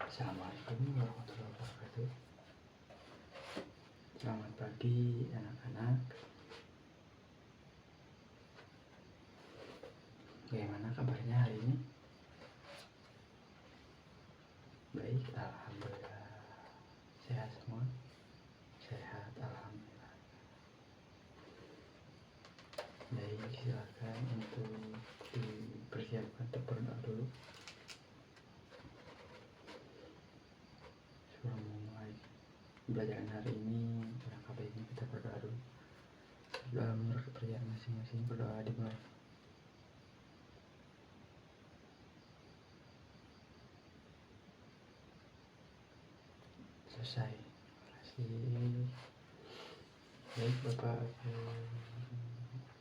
Assalamualaikum warahmatullahi wabarakatuh. Selamat pagi anak-anak. Bagaimana kabarnya hari ini? Baik, alhamdulillah. Sehat semua? Sehat, alhamdulillah. Baik, silakan untuk dipersiapkan untuk berdoa dulu. Sebelum memulai pembelajaran hari ini, alangkah baiknya kita berdoa dulu. Berdoa menurut kepercayaan masing-masing. Berdoa dimulai. Selesai. Terima kasih. Baik, Bapak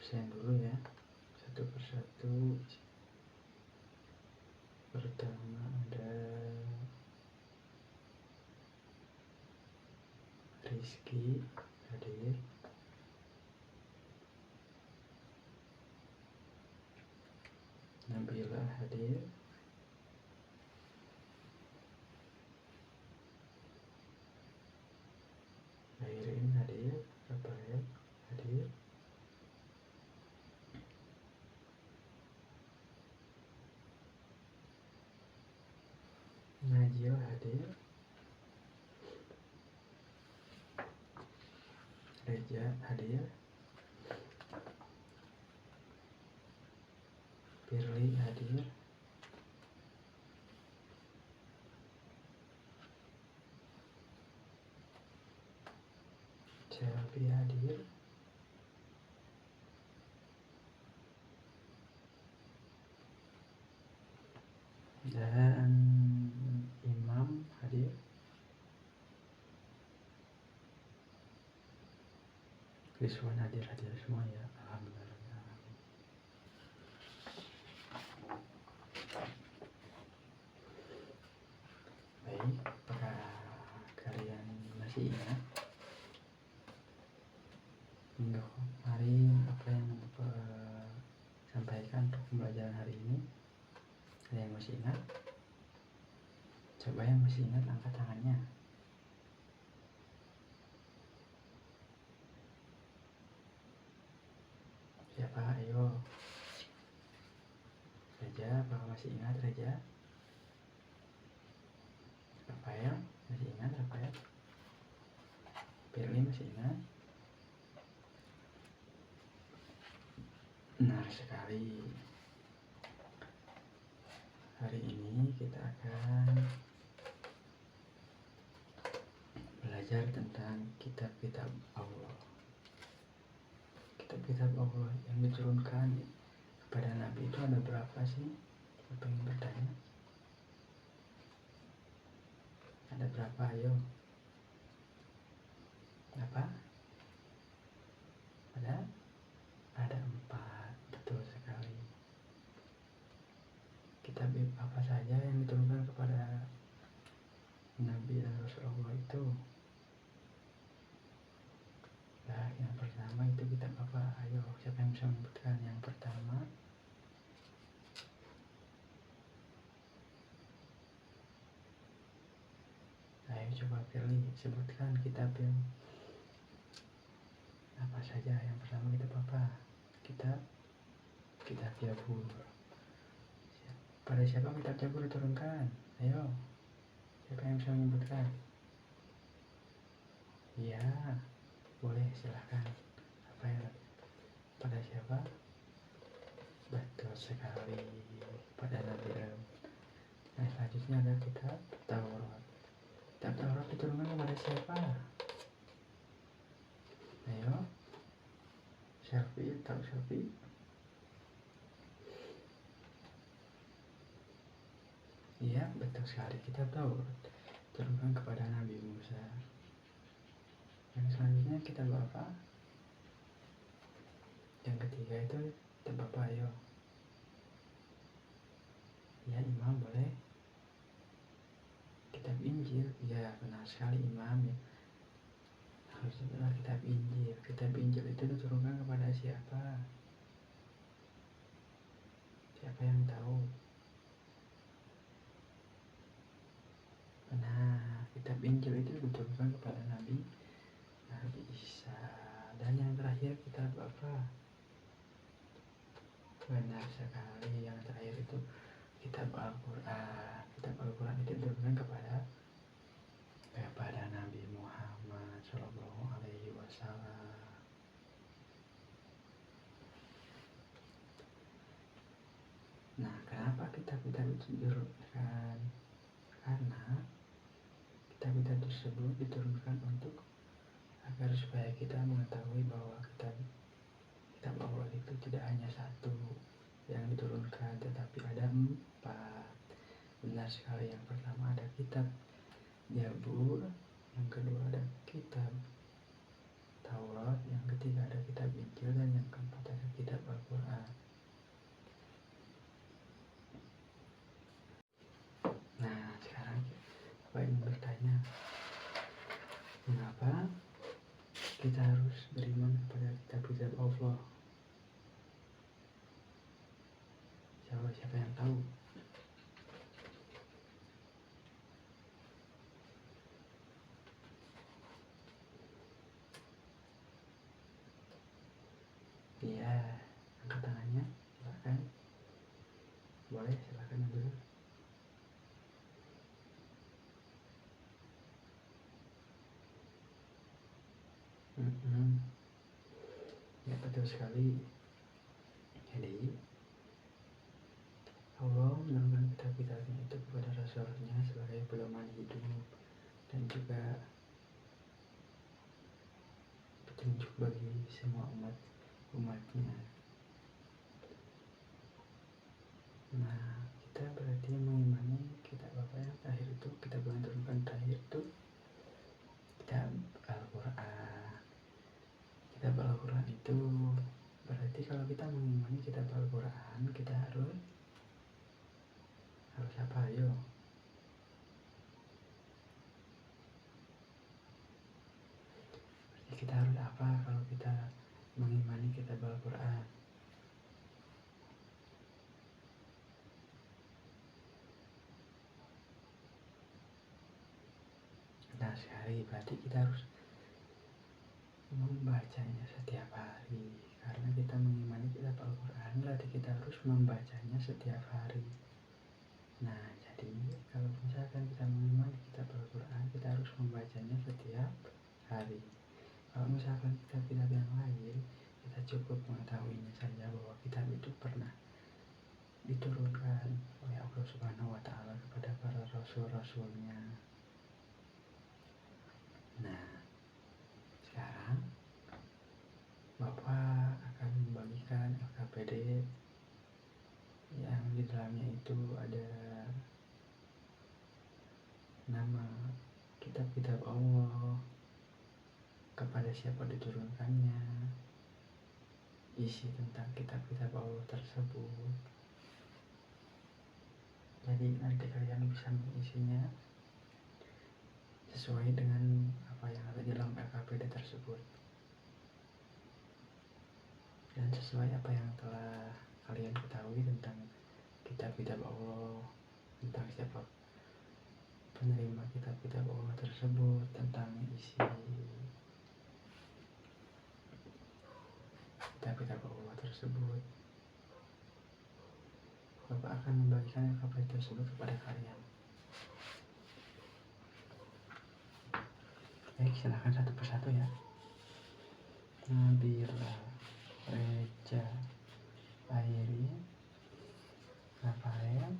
absen dulu ya, satu persatu. Pertama ada Rizky hadir, Nabila hadir, Airin hadir, Rafael hadir, Najil hadir, Reja hadir, Firly hadir, Selvi hadir, dan Imam hadir. Rizwan hadir semua ya, alhamdulillah. Baik, apakah kalian masih ingat minggu kemarin apa yang Bapak sampaikan untuk pembelajaran hari ini? Ada yang masih ingat? Coba yang masih ingat angkat tangannya. Siapa? Ayo. Reja, apakah masih ingat Reja? Rafael, masih ingat Rafael? Firly masih ingat? Benar sekali. Hari ini kita akan belajar tentang kitab-kitab Allah. Kitab-kitab Allah yang diturunkan kepada Nabi itu ada berapa sih? Saya ingin bertanya. Ada berapa? Ayo. Apa? Ada 4. Betul sekali. Kitab apa saja yang diturunkan kepada Nabi dan Rasulullah itu? Nah, yang pertama itu kitab apa? Ayo, siapa yang bisa menyebutkan yang pertama? Ayo coba Firly sebutkan kitab yang apa saja. Yang pertama kitab apa? Kitab Jabur. Pada siapa kitab Jabur diturunkan? Ayo, siapa yang bisa menyebutkan? Iya, boleh, silahkan. Rafael. Pada siapa? Betul sekali, pada Nabi Adam. Nah, selanjutnya ada kitab Taurat. Kitab Taurat diturunkan kepada siapa? Ayo, Selvi, tahu Selvi? Iya, betul sekali, kitab Taurat diturunkan kepada Nabi Musa. Yang selanjutnya kitab apa? Yang ketiga itu kitab apa? Ayo. Ya, Imam boleh. Kitab Injil. Ya, benar sekali Imam ya. Harusnya benar kitab Injil. Kitab Injil itu diturunkan kepada siapa? Siapa yang tahu? Nah, kenapa kitab-kitab itu diturunkan? Karena kitab-kitab tersebut diturunkan untuk agar supaya kita mengetahui bahwa kitab Allah itu tidak hanya satu yang diturunkan, tetapi ada 4. Benar sekali. Yang pertama ada kitab Zabur, yang kedua ada kitab Taurat, yang ketiga ada kitab Injil, dan yang keempat ada kitab Al-Quran. Nah, sekarang Bapak ingin bertanya, mengapa kita harus beriman kepada kitab-kitab Allah? Siapa yang tahu? Iya, angkat tangannya, silakan. Boleh, silakan dulu. Ya, betul sekali. Jadi Allah menurunkan kitab-kitabnya itu kepada Rasulnya sebagai pedoman hidup dan juga petunjuk bagi semua umatnya. Nah, kita berarti mengimani kitab apa yang terakhir itu, kitab yang diturunkan terakhir itu kitab Al-Quran. Kitab Al-Quran itu berarti kalau kita mengimani kitab Al-Quran, kita harus apa? Ayo. Berarti kita harus apa kalau kita mengimani kitab Al-Quran? Nah, sekali berarti kita harus membacanya setiap hari. Karena kita mengimani kitab Al-Quran, berarti kita harus membacanya setiap hari. Nah, jadi kalau misalkan kita mengimani kitab Al-Quran, kita harus membacanya setiap hari. Kalau misalkan kitab-kitab yang lain, kita cukup mengetahuinya saja bahwa kitab itu pernah diturunkan oleh Allah Subhanahu wa Ta'ala kepada para rasul-rasulnya. Nah, sekarang Bapak akan membagikan LKPD yang di dalamnya itu ada nama kitab-kitab Allah, kepada siapa diturunkannya, isi tentang kitab-kitab Allah tersebut. Jadi nanti kalian bisa mengisinya sesuai dengan apa yang ada di dalam LKPD tersebut dan sesuai apa yang telah kalian ketahui tentang kitab-kitab Allah, tentang siapa penerima kitab-kitab Allah tersebut, tentang isi kitab-kitab Allah tersebut. Bapak akan membagikan LKPD tersebut kepada kalian. Baik, silahkan satu persatu ya. Nabila, Reja, Airi, Rafael,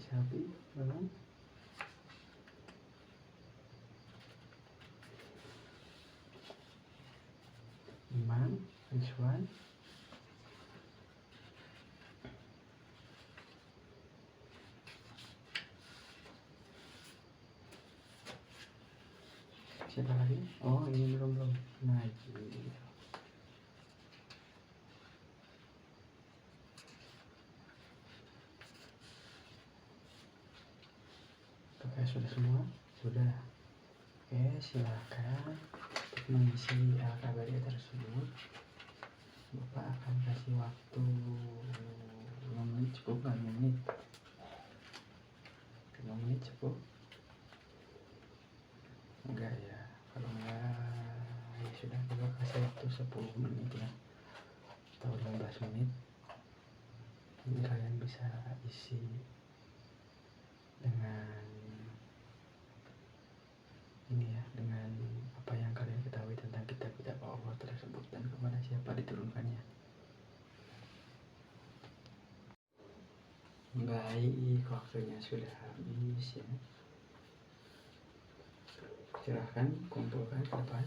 Selfie, belum? Iman, Rizwan, siapa lagi? Oh, ini belum. Najib. Oke, sudah semua? Sudah. Oke, silakan untuk mengisi LKPD tersebut. Bapak akan kasih waktu 5 menit, cukup nggak? 5 menit? 5 menit cukup? Enggak ya, kalau enggak ya sudah, kita kasih waktu 10 menit ya, atau 15 menit. Jadi kalian bisa isi dengan Baik, waktunya sudah habis ya. Silahkan kumpulkan ke depan.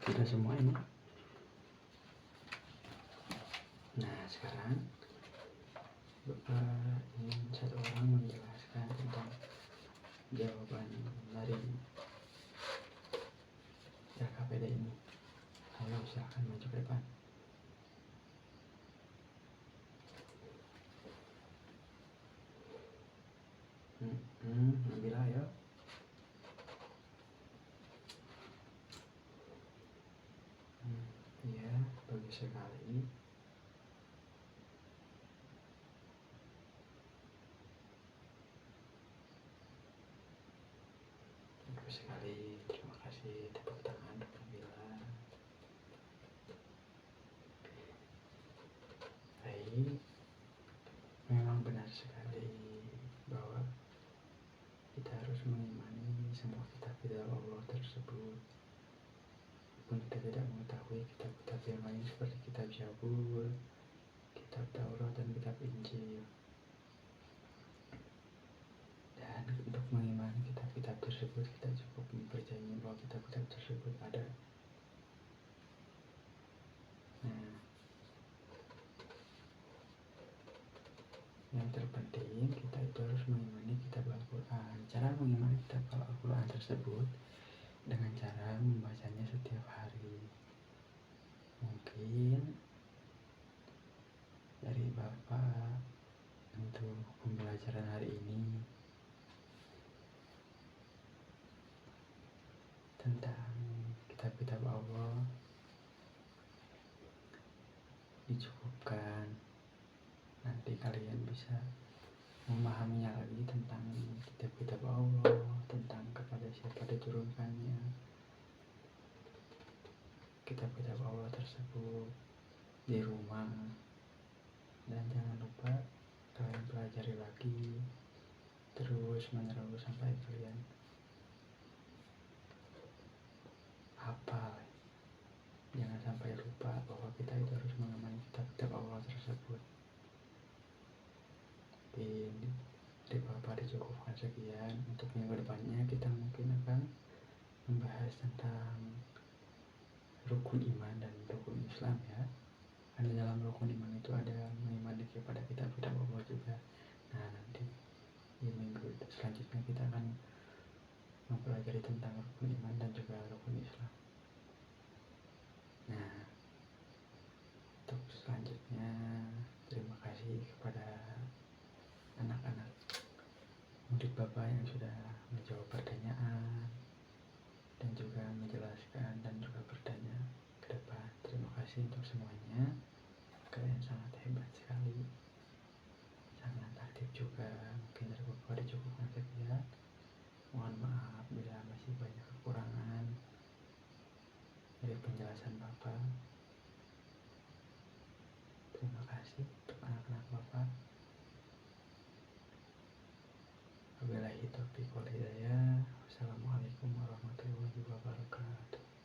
Sudah semua ini. Nah, sekarang Bapak ingin satu orang menjelaskan tentang jawaban dari LKPD ini. Ayo, silahkan maju ke depan. Nabila, ayo. Iya, bagus sekali. Bagus sekali, terima kasih. Tepuk tangan untuk Nabila. Baik, memang benar sekali bahwa kita harus mengimani semua kitab-kitab Allah tersebut. Walaupun kita tidak mengetahui kitab-kitab yang lain seperti kitab Zabur, kitab Taurat, dan kitab Injil. Dan untuk mengimani kitab-kitab tersebut, kita cukup mempercayai bahwa kitab-kitab tersebut ada. Nah, yang terpenting kita itu harus mengimani kitab Al-Quran. Cara mengimani kitab Al-Quran tersebut dengan cara membacanya setiap hari. Mungkin dari Bapak untuk pembelajaran hari ini tentang kitab-kitab Allah dicukupkan. Nanti kalian bisa memahaminya lagi tentang kitab-kitab Allah, tentang kepada siapa diturunkannya kitab-kitab Allah tersebut di rumah. Dan jangan lupa kalian pelajari lagi terus menerus sampai kalian hafal. Jangan sampai lupa bahwa kita itu harus mengamani kitab-kitab Allah tersebut. Di Bapak dicukupkan sekian. Untuk minggu depannya kita mungkin akan membahas tentang rukun iman dan rukun Islam ya. Karena dalam rukun iman itu ada mengimani kepada kitab-kitab Allah juga. Nah, nanti di minggu selanjutnya kita akan mempelajari tentang rukun iman dan juga rukun Islam. Nah, untuk selanjutnya terima kasih kepada anak-anak murid Bapak yang sudah menjawab pertanyaan dan juga menjelaskan dan juga bertanya ke depan. Terima kasih untuk semuanya. Kalian sangat hebat sekali, sangat aktif juga. Mungkin dari Bapak dicukupkan sekian. Mohon maaf bila masih banyak kekurangan dari penjelasan Bapak. Terima kasih untuk anak-anak Bapak. Wabillahi taufiq wal hidayah. Wassalamualaikum warahmatullahi wabarakatuh.